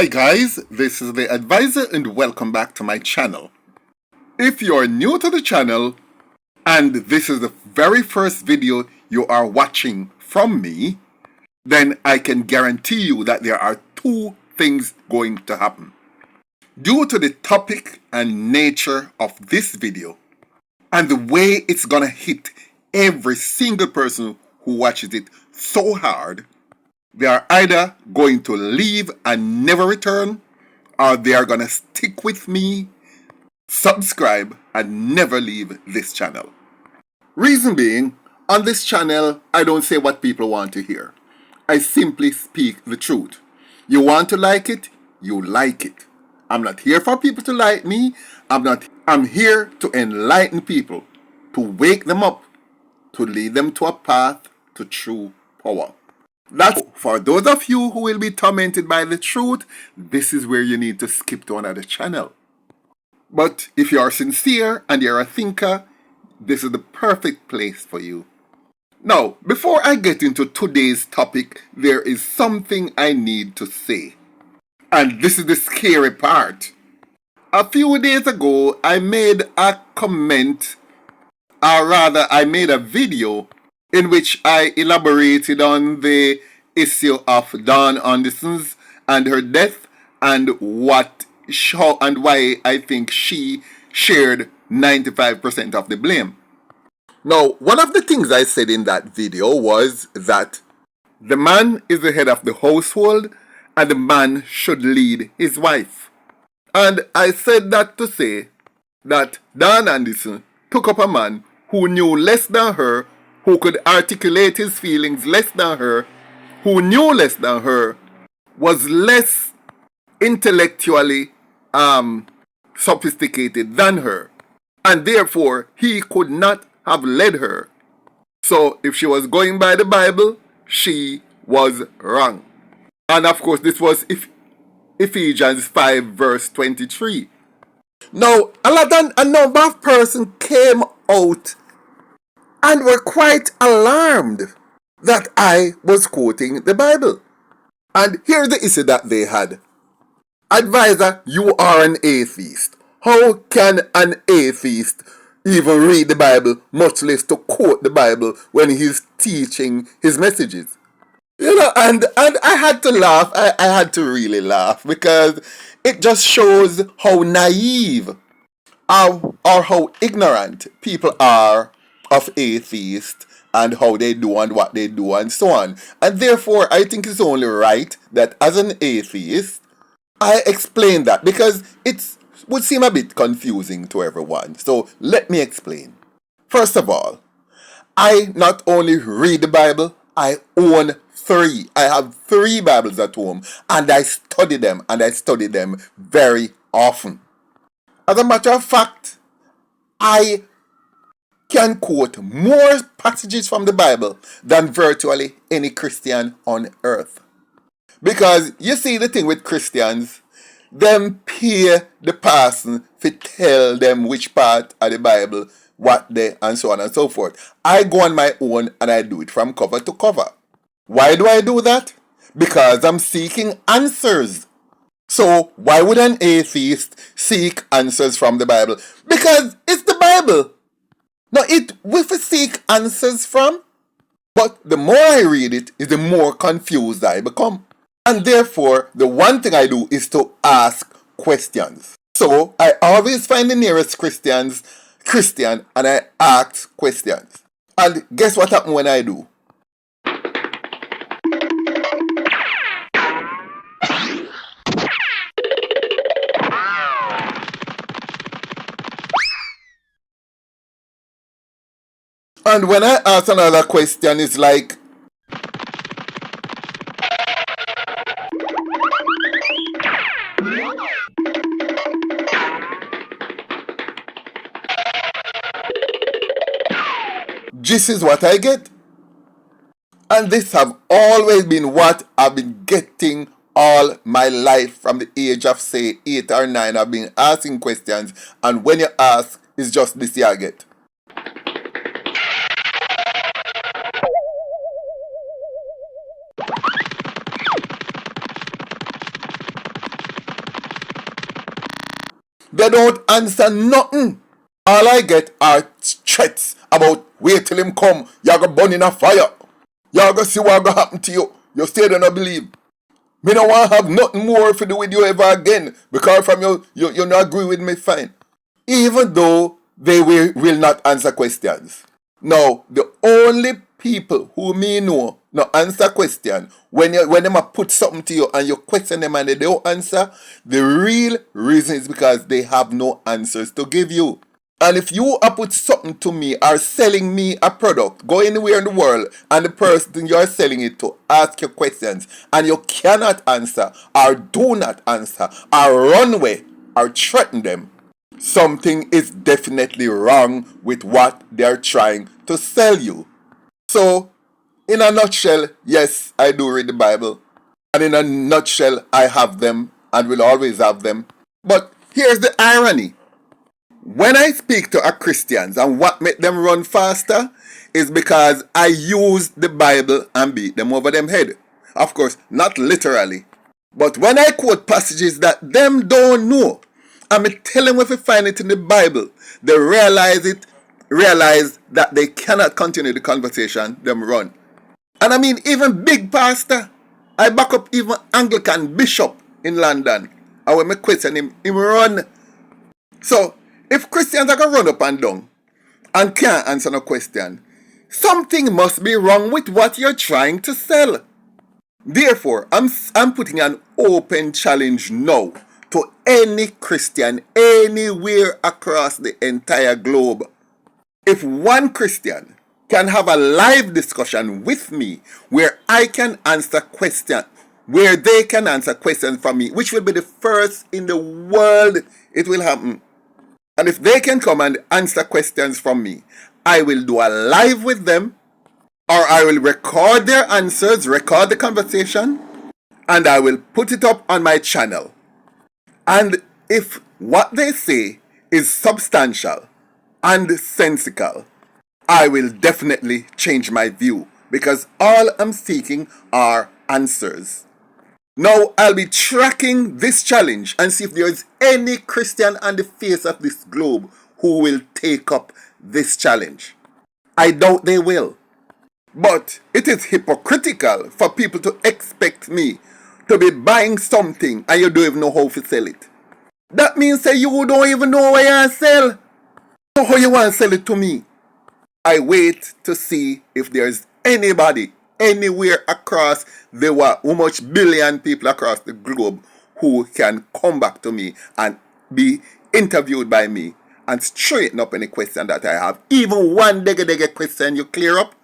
Hi guys, this is the advisor and welcome back to my channel. If you're new to the channel and this is the very first video you are watching from me, then I can guarantee you that there are two things going to happen. Due to the topic and nature of this video and the way it's gonna hit every single person who watches it so hard, they are either going to leave and never return, or they are going to stick with me, subscribe, and never leave this channel. Reason being, on this channel, I don't say what people want to hear. I simply speak the truth. You want to like it, you like it. I'm not here for people to like me. I'm here to enlighten people, to wake them up, to lead them to a path to true power. That's for those of you who will be tormented by the truth, this is where you need to skip to another channel. But if you are sincere and you're a thinker, this is the perfect place for you. Now, before I get into today's topic, there is something I need to say. And this is the scary part. A few days ago, I made a comment, or rather, I made a video in which I elaborated on the issue of Dawn Anderson's and her death and why I think she shared 95% of the blame. Now, one of the things I said in that video was that the man is the head of the household and the man should lead his wife. And I said that to say that Dawn Anderson took up a man who knew less than her, who could articulate his feelings less than her, who knew less than her, was less intellectually sophisticated than her, and therefore he could not have led her. So if she was going by the Bible, she was wrong. And of course this was Ephesians 5 verse 23. Now a number of persons came out and were quite alarmed that I was quoting the Bible. And here's the issue that they had. Advisor, you are an atheist. How can an atheist even read the Bible, much less to quote the Bible when he's teaching his messages? You know, and I had to laugh. I had to really laugh because it just shows how naive or how ignorant people are of atheists and how they do and what they do and so on. And therefore, I think it's only right that as an atheist, I explain that because it would seem a bit confusing to everyone. So let me explain. First of all, I not only read the Bible, I own 3. I have 3 Bibles at home and I study them very often. As a matter of fact, I can quote more passages from the Bible than virtually any Christian on earth. Because you see the thing with Christians, them pay the person to tell them which part of the Bible, what they, and so on and so forth. I go on my own and I do it from cover to cover. Why do I do that? Because I'm seeking answers. So why would an atheist seek answers from the Bible? Because it's the Bible. Now, we seek answers from, but the more I read it, is the more confused I become. And therefore, the one thing I do is to ask questions. So, I always find the nearest Christian and I ask questions. And guess what happens when I do? And when I ask another question, it's like, this is what I get. And this have always been what I've been getting all my life from the age of say 8 or 9. I've been asking questions, and when you ask, it's just this you get. They don't answer nothing. All I get are threats about wait till him come, you're gonna burn in a fire. You're gonna see what gonna happen to you. You still don't believe. Me don't want to have nothing more to do with you ever again. Because from you not agree with me, fine. Even though they will not answer questions. Now, the only people who me know no answer question when them a put something to you and you question them and they don't answer, the real reason is because they have no answers to give you. And if you are put something to me or selling me a product, go anywhere in the world and the person you are selling it to ask you questions and you cannot answer or do not answer or run away or threaten them, something is definitely wrong with what they are trying to sell you. So, in a nutshell, yes, I do read the Bible. And in a nutshell, I have them and will always have them. But here's the irony. When I speak to a Christians and what make them run faster is because I use the Bible and beat them over them head. Of course, not literally. But when I quote passages that them don't know, and me tell them if you find it in the Bible, they realize that they cannot continue the conversation, them run. And I mean, even big pastor, I back up even Anglican bishop in London. And when me question him run. So, if Christians are going to run up and down and can't answer no question, something must be wrong with what you're trying to sell. Therefore, I'm putting an open challenge now to any Christian anywhere across the entire globe. If one Christian can have a live discussion with me where I can answer questions, where they can answer questions from me, which will be the first in the world it will happen. And if they can come and answer questions from me, I will do a live with them, or I will record their answers, record the conversation, and I will put it up on my channel. And if what they say is substantial and sensical, I will definitely change my view, because all I'm seeking are answers. Now, I'll be tracking this challenge and see if there is any Christian on the face of this globe who will take up this challenge. I doubt they will. But it is hypocritical for people to expect me to be buying something and you don't even know how to sell it. That means that you don't even know where you want to sell. So how you want to sell it to me? I wait to see if there's anybody anywhere across how much billion people across the globe who can come back to me and be interviewed by me and straighten up any question that I have. Even one dege question you clear up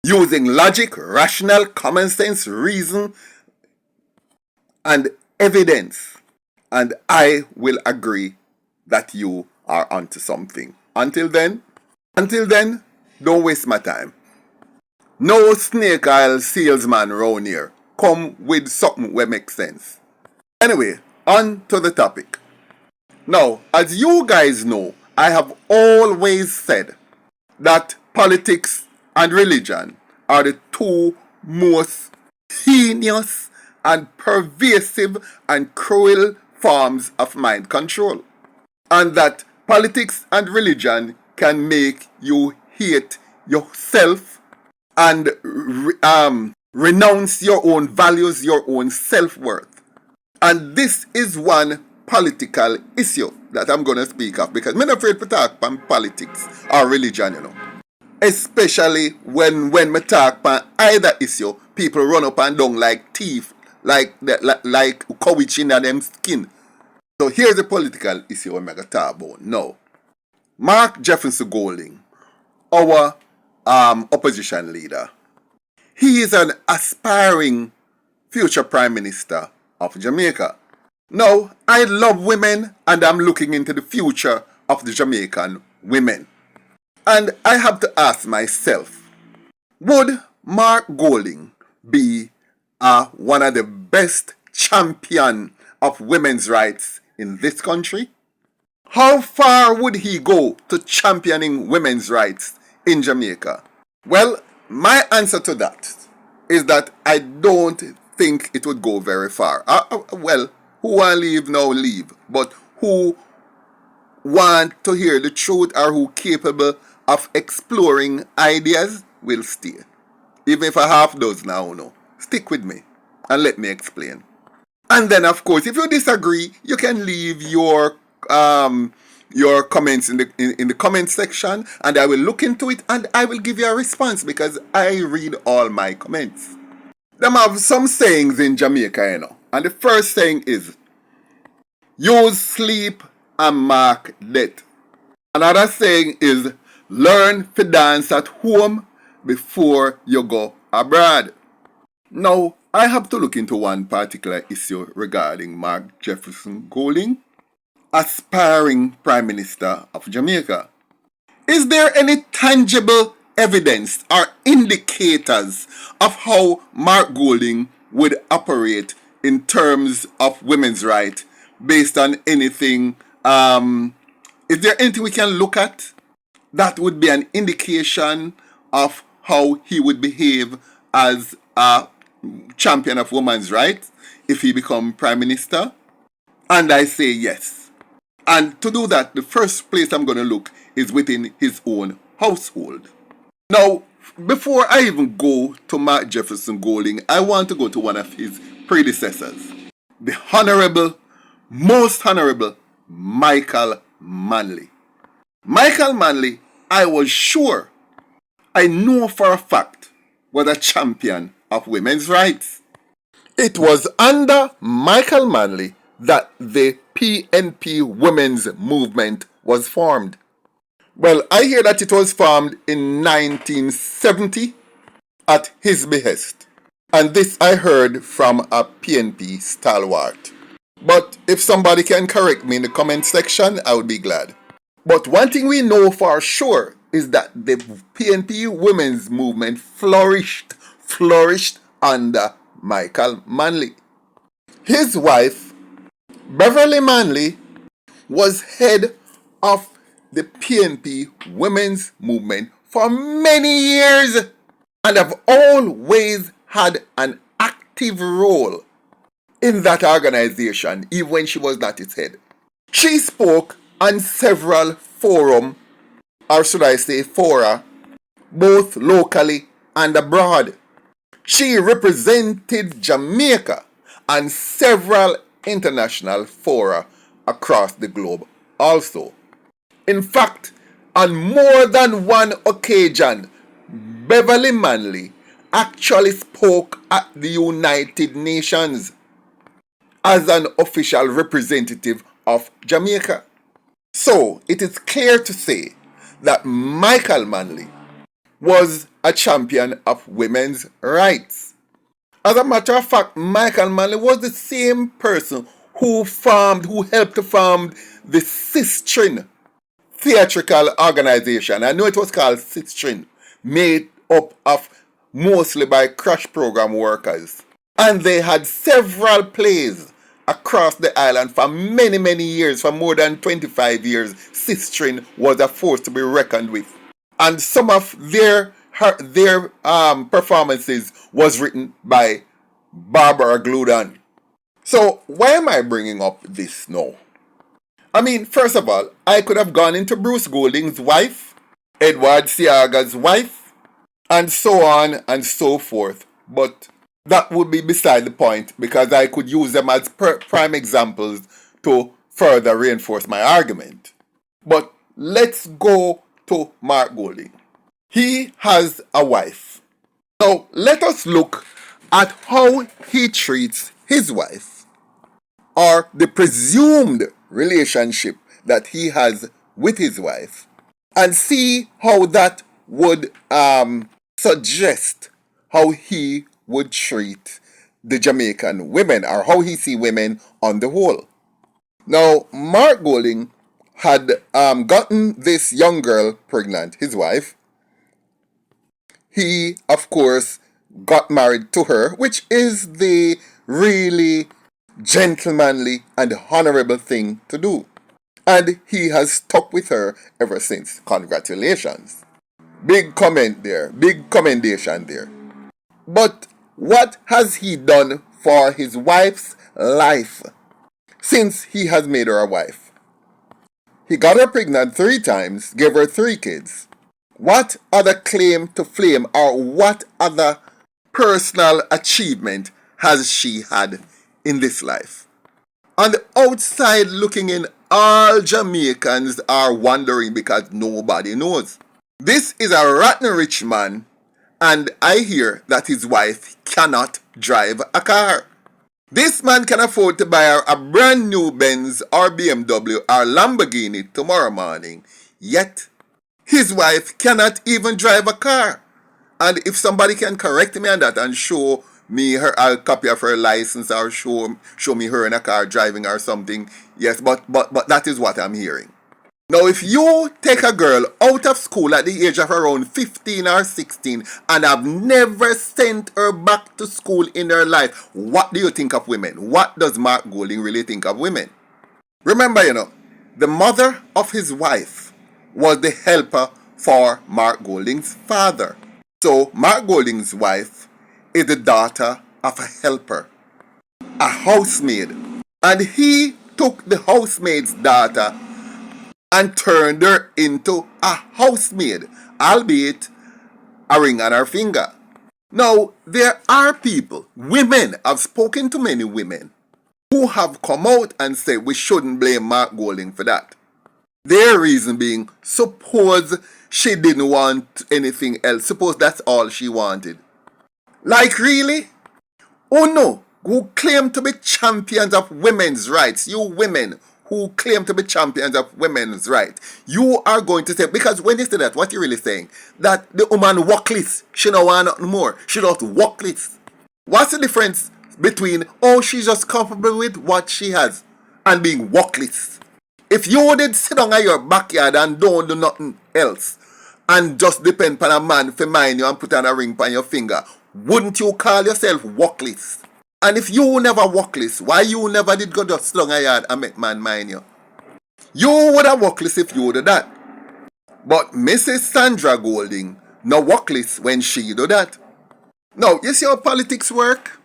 using logic, rational, common sense, reason, and evidence. And I will agree that you are onto something. Until then, don't waste my time. No snake oil salesman round here. Come with something where makes sense. Anyway, on to the topic. Now, as you guys know, I have always said that politics and religion are the two most heinous and pervasive and cruel forms of mind control. And that politics and religion can make you hate yourself and renounce your own values, your own self-worth. And this is one political issue that I'm going to speak of, because I'm not afraid to talk about politics or religion, Especially when we talk about either issue, people run up and down like teeth, like cow in them skin. So here's the political issue I'm going to talk about now. Mark Jefferson Golding, our opposition leader. He is an aspiring future Prime Minister of Jamaica. Now, I love women and I'm looking into the future of the Jamaican women. And I have to ask myself, would Mark Golding be one of the best champions of women's rights in this country? How far would he go to championing women's rights in Jamaica? Well, my answer to that is that I don't think it would go very far. Well, who want to leave now, leave. But who want to hear the truth or who capable of exploring ideas will stay. Even if I half does now, no. Stick with me and let me explain. And then, of course, if you disagree, you can leave your comments in the comment section, and I will look into it and I will give you a response because I read all my comments. Them have some sayings in Jamaica, you know. And the first saying is, use sleep and mark death. Another saying is, learn to dance at home before you go abroad. Now, I have to look into one particular issue regarding Mark Jefferson Golding, aspiring Prime Minister of Jamaica. Is there any tangible evidence or indicators of how Mark Golding would operate in terms of women's rights based on anything? Is there anything we can look at that would be an indication of how he would behave as a champion of women's rights if he become Prime Minister? And I say yes. And to do that, the first place I'm going to look is within his own household. Now, before I even go to Mark Jefferson Golding, I want to go to one of his predecessors, the Honorable, Most Honorable Michael Manley. Michael Manley, I was sure, I know for a fact, was a champion of women's rights. It was under Michael Manley that the PNP women's movement was formed. Well, I hear that it was formed in 1970 at his behest. And this I heard from a PNP stalwart. But if somebody can correct me in the comment section, I would be glad. But one thing we know for sure is that the PNP women's movement flourished under Michael Manley. His wife, Beverly Manley, was head of the PNP women's movement for many years and have always had an active role in that organization, even when she was not its head. She spoke on several forums, or should I say fora, both locally and abroad. She represented Jamaica on several international fora across the globe also. In fact, on more than one occasion, Beverly Manley actually spoke at the United Nations as an official representative of Jamaica. So, it is clear to say that Michael Manley was a champion of women's rights. As a matter of fact, Michael Manley was the same person who helped to form the Sistine theatrical organization. I know it was called Sistine, made up of mostly by crash program workers. And they had several plays across the island for many, many years. For more than 25 years, Sistine was a force to be reckoned with. And some of their performances was written by Barbara Gludan. So why am I bringing up this now? I mean, first of all, I could have gone into Bruce Golding's wife, Edward Seaga's wife, and so on and so forth. But that would be beside the point because I could use them as prime examples to further reinforce my argument. But let's go to Mark Golding. He has a wife. Now, let us look at how he treats his wife, or the presumed relationship that he has with his wife, and see how that would suggest how he would treat the Jamaican women, or how he see women on the whole. Now, Mark Golding had gotten this young girl pregnant, his wife. He, of course, got married to her, which is the really gentlemanly and honorable thing to do. And he has stuck with her ever since. Congratulations. Big comment there. Big commendation there. But what has he done for his wife's life since he has made her a wife? He got her pregnant 3 times, gave her 3 kids. What other claim to fame or what other personal achievement has she had in this life? On the outside looking in, all Jamaicans are wondering because nobody knows. This is a rotten rich man, and I hear that his wife cannot drive a car. This man can afford to buy her a brand new Benz or BMW or Lamborghini tomorrow morning, yet his wife cannot even drive a car. And if somebody can correct me on that and show me a copy of her license or show me her in a car driving or something, yes, but that is what I'm hearing. Now, if you take a girl out of school at the age of around 15 or 16 and have never sent her back to school in her life, what do you think of women? What does Mark Golding really think of women? Remember, the mother of his wife was the helper for Mark Golding's father. So, Mark Golding's wife is the daughter of a helper, a housemaid. And he took the housemaid's daughter and turned her into a housemaid, albeit a ring on her finger. Now, there are people, women, I've spoken to many women, who have come out and said we shouldn't blame Mark Golding for that. Their reason being, suppose she didn't want anything else. Suppose that's all she wanted. Like, really? Oh no, who claim to be champions of women's rights, you women who claim to be champions of women's rights, you are going to say, because when you say that, what you're really saying? That the woman walkless, she don't want nothing more. She just walkless. What's the difference between, oh, she's just comfortable with what she has and being walkless? If you did sit down at your backyard and don't do nothing else and just depend on a man for mind you and put on a ring on your finger, wouldn't you call yourself walkless? And if you never walkless, why you never did go just slung a yard and make man mind you? You would have walkless if you would have that. But Mrs. Sandra Golding no walkless when she do that. Now, you see how politics work?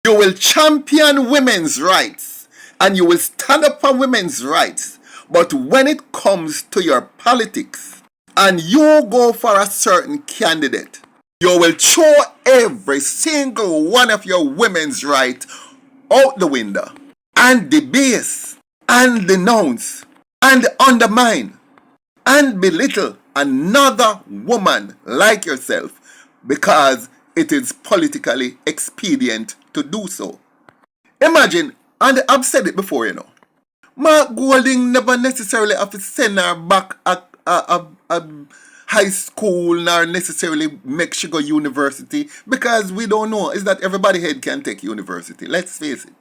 You will champion women's rights and you will stand up for women's rights. But when it comes to your politics and you go for a certain candidate, you will throw every single one of your women's rights out the window and debase and denounce and undermine and belittle another woman like yourself because it is politically expedient to do so. Imagine, and I've said it before, Mark Golding never necessarily have to send her back a high school nor necessarily make she go university because we don't know is that everybody head can take university. Let's face it.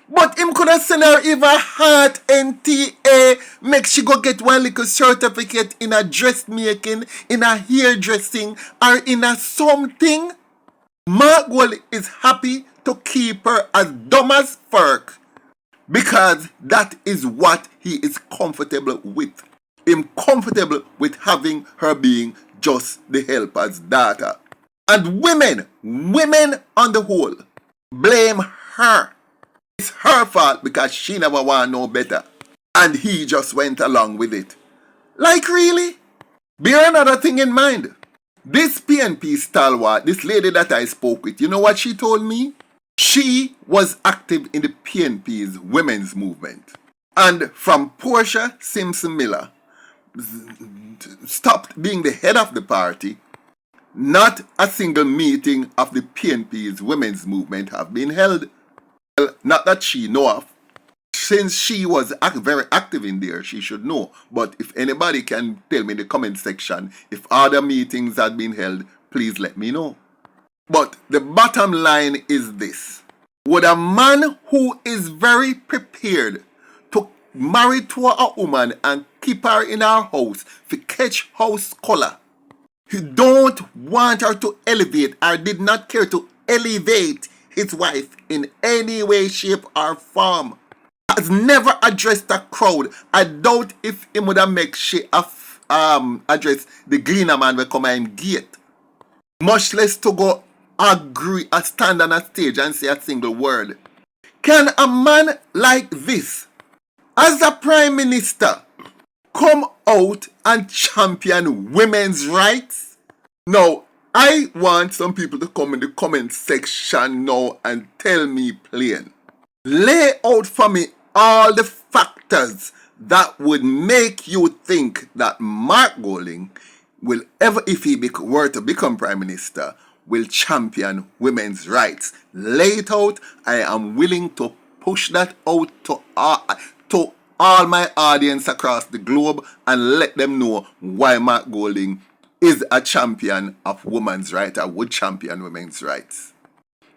But him could have sent her even heart NTA, make she go get one little certificate in a dressmaking, in a hairdressing, or in a something. Mark Golding is happy to keep her as dumb as Ferk because that is what he is comfortable with. Him comfortable with having her being just the helper's daughter. And women on the whole, blame her. It's her fault because she never want no better. And he just went along with it. Like, really? Bear another thing in mind. This PNP stalwart, this lady that I spoke with, you know what she told me? She was active in the PNP's women's movement. And from Portia Simpson Miller stopped being the head of the party, not a single meeting of the PNP's women's movement have been held. Well, not that she know of. Since she was very active in there, she should know. But if anybody can tell me in the comment section if other meetings had been held, please let me know. But the bottom line is this. Would a man who is very prepared to marry to a woman and keep her in our house for catch house color, he don't want her to elevate or did not care to elevate his wife in any way, shape or form, has never addressed a crowd. I doubt if he would have make she address the gleaner man will come and gate. Much less to go agree or stand on a stage and say a single word. Can a man like this, as a prime minister, come out and champion women's rights? Now, I want some people to come in the comment section now and tell me plain. Lay out for me all the factors that would make you think that Mark Golding will ever, if he were to become Prime Minister, will champion women's rights. Lay it out. I am willing to push that out to all my audience across the globe and let them know why Mark Golding is a champion of women's rights. I would champion women's rights.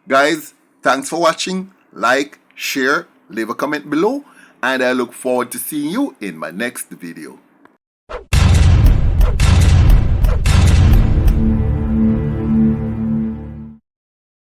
Guys, thanks for watching. Like, share, leave a comment below, and I look forward to seeing you in my next video.